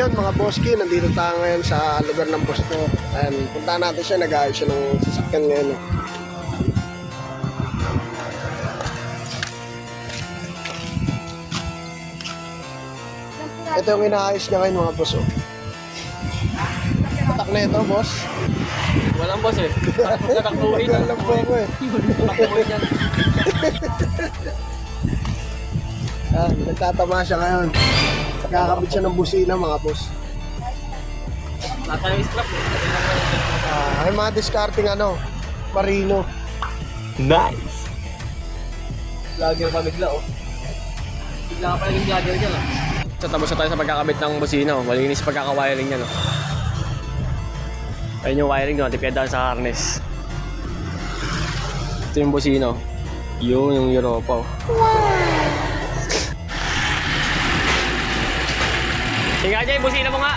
Ayun mga boski, nandito tayo ngayon sa lugar ng boss ko. Ayan, punta natin siya, nag-aayos siya ng sasakyan ngayon. Ito yung inaayos niya ngayon mga boss. Oh. Patak na ito boss. Walang boss eh. Tatakbuhin yan. Walang po ako eh. Tatakbuhin yan. Nagtatama siya ngayon. Kakabit siya ng busina mga boss. Nasa yung strap eh. Ay mga discarding marino. Nice! Vlogger pa bigla oh. Bigla ka pa naging vlogger dyan ah. So tapos na tayo sa pagkakabit ng busina oh. Malinis pagkakawiring niya no. Ayun yung wiring doon, tipiyadaan sa harness. Ito yung busina oh. Yun yung Europa oh. Tingnan dyan yung busina mo nga!